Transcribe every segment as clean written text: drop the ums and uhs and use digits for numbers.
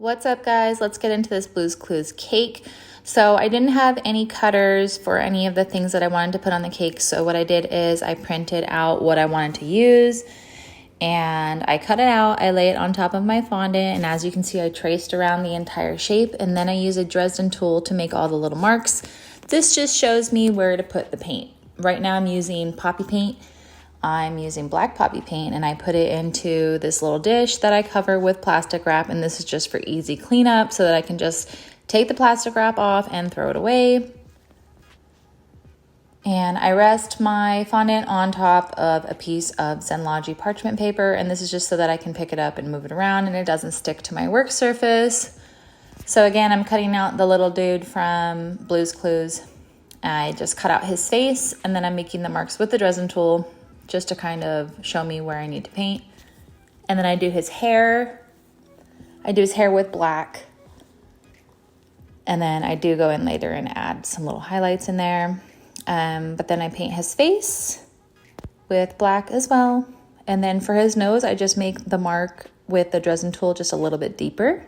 What's up, guys? Let's get into this Blue's Clues cake. So I didn't have any cutters for any of the things that I wanted to put on the cake. So what I did is I printed out what I wanted to use and I cut it out. I lay it on top of my fondant, and as you can see, I traced around the entire shape, and then I use a Dresden tool to make all the little marks. This just shows me where to put the paint. Right now I'm using poppy paint. I'm using black poppy paint, and I put it into this little dish that I cover with plastic wrap, and this is just for easy cleanup so that I can just take the plastic wrap off and throw it away. And I rest my fondant on top of a piece of Zenlogy parchment paper, and this is just so that I can pick it up and move it around and it doesn't stick to my work surface. So again, I'm cutting out the little dude from Blue's Clues. I just cut out his face, and then I'm making the marks with the Dresden tool just to kind of show me where I need to paint. And then I do his hair. I do his hair with black. And then I do go in later and add some little highlights in there. But then I paint his face with black as well. And then for his nose, I just make the mark with the Dresden tool just a little bit deeper.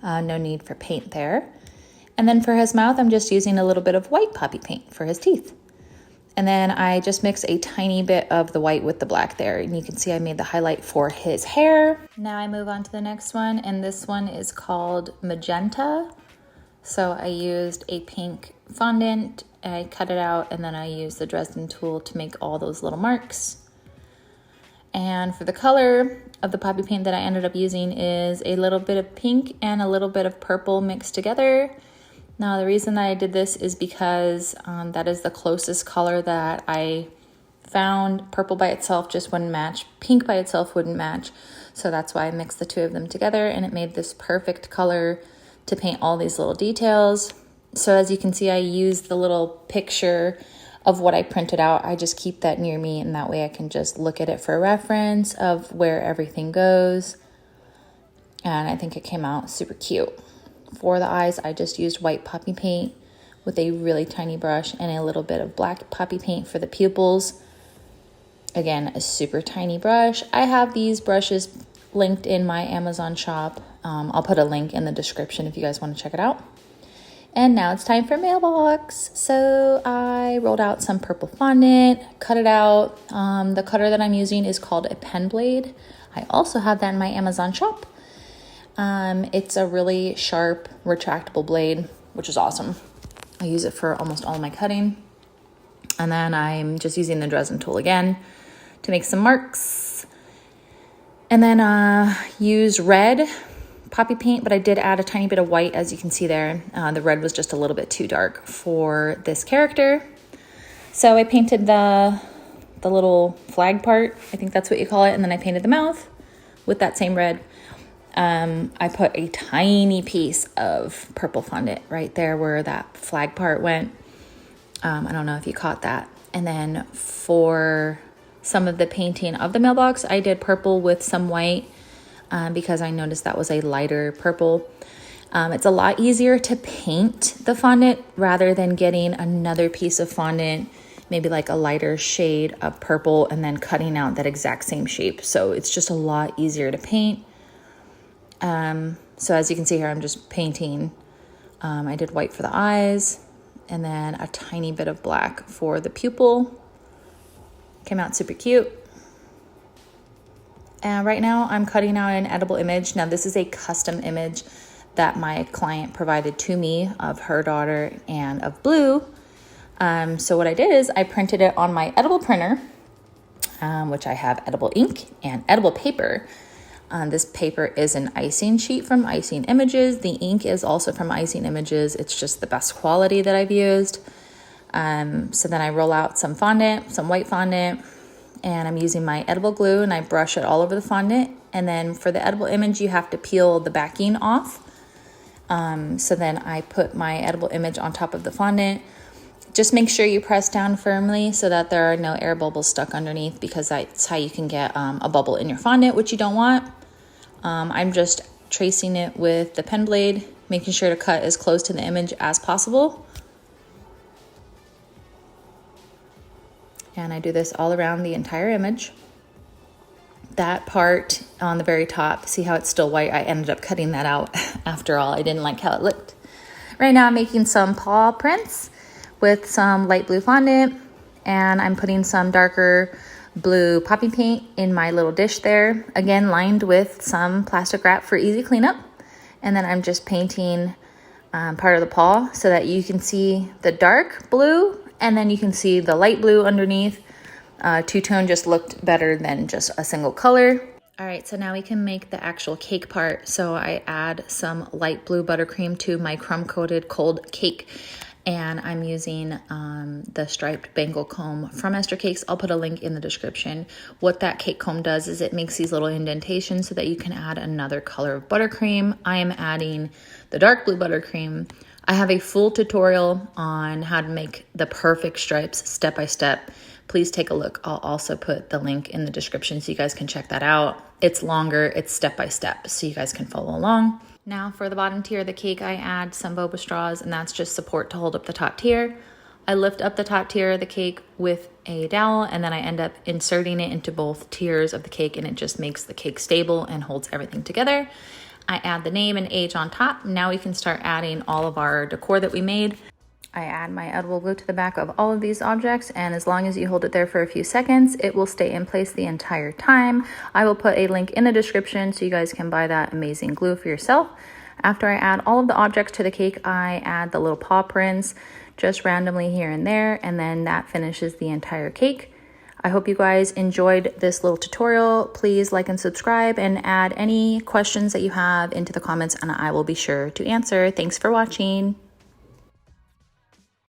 No need for paint there. And then for his mouth, I'm just using a little bit of white poppy paint for his teeth. And then I just mix a tiny bit of the white with the black there. And you can see I made the highlight for his hair. Now I move on to the next one, and this one is called Magenta. So I used a pink fondant, I cut it out, and then I used the Dresden tool to make all those little marks. And for the color of the poppy paint that I ended up using is a little bit of pink and a little bit of purple mixed together. Now the reason that I did this is because that is the closest color that I found. Purple by itself just wouldn't match. Pink by itself wouldn't match. So that's why I mixed the two of them together, and it made this perfect color to paint all these little details. So as you can see, I used the little picture of what I printed out. I just keep that near me, and that way I can just look at it for reference of where everything goes. And I think it came out super cute. For the eyes, I just used white poppy paint with a really tiny brush and a little bit of black poppy paint for the pupils. Again, a super tiny brush. I have these brushes linked in my Amazon shop. I'll put a link in the description if you guys want to check it out. And now it's time for mailbox. So I rolled out some purple fondant, cut it out. The cutter that I'm using is called a pen blade. I also have that in my Amazon shop. It's a really sharp, retractable blade, which is awesome. I use it for almost all my cutting. And then I'm just using the Dresden tool again to make some marks. And then use red poppy paint, but I did add a tiny bit of white, as you can see there. The red was just a little bit too dark for this character. So I painted the little flag part, I think that's what you call it, and then I painted the mouth with that same red. I put a tiny piece of purple fondant right there where that flag part went. I don't know if you caught that. And then for some of the painting of the mailbox, I did purple with some white because I noticed that was a lighter purple. It's a lot easier to paint the fondant rather than getting another piece of fondant, maybe like a lighter shade of purple, and then cutting out that exact same shape. So it's just a lot easier to paint. So as you can see here, I'm just painting. I did white for the eyes and then a tiny bit of black for the pupil. Came out super cute. And right now I'm cutting out an edible image. Now this is a custom image that my client provided to me of her daughter and of Blue. So what I did is I printed it on my edible printer, which I have edible ink and edible paper. This paper is an icing sheet from Icing Images. The ink is also from Icing Images. It's just the best quality that I've used. So then I roll out some fondant, some white fondant, and I'm using my edible glue, and I brush it all over the fondant. And then for the edible image, you have to peel the backing off. So then I put my edible image on top of the fondant. Just make sure you press down firmly so that there are no air bubbles stuck underneath, because that's how you can get a bubble in your fondant, which you don't want. I'm just tracing it with the pen blade, making sure to cut as close to the image as possible. And I do this all around the entire image. that part on the very top, see how it's still white? I ended up cutting that out after all. I didn't like how it looked. Right now I'm making some paw prints with some light blue fondant, and I'm putting some darker blue poppy paint in my little dish there, again lined with some plastic wrap for easy cleanup. And then I'm just painting part of the paw so that you can see the dark blue and then you can see the light blue underneath. Two-tone just looked better than just a single color. All right, so now we can make the actual cake part. So I add some light blue buttercream to my crumb-coated cold cake. And I'm using the striped bangle comb from Esther Cakes. I'll put a link in the description. What that cake comb does is it makes these little indentations so that you can add another color of buttercream. I am adding the dark blue buttercream. I have a full tutorial on how to make the perfect stripes step by step. Please take a look. I'll also put the link in the description so you guys can check that out. It's longer, it's step by step, so you guys can follow along. Now for the bottom tier of the cake, I add some boba straws, and that's just support to hold up the top tier. I lift up the top tier of the cake with a dowel, and then I end up inserting it into both tiers of the cake, and it just makes the cake stable and holds everything together. I add the name and age on top. Now we can start adding all of our decor that we made. I add my edible glue to the back of all of these objects, and as long as you hold it there for a few seconds, it will stay in place the entire time. I will put a link in the description so you guys can buy that amazing glue for yourself. After I add all of the objects to the cake, I add the little paw prints just randomly here and there, and then that finishes the entire cake. I hope you guys enjoyed this little tutorial. Please like and subscribe and add any questions that you have into the comments, and I will be sure to answer. Thanks for watching.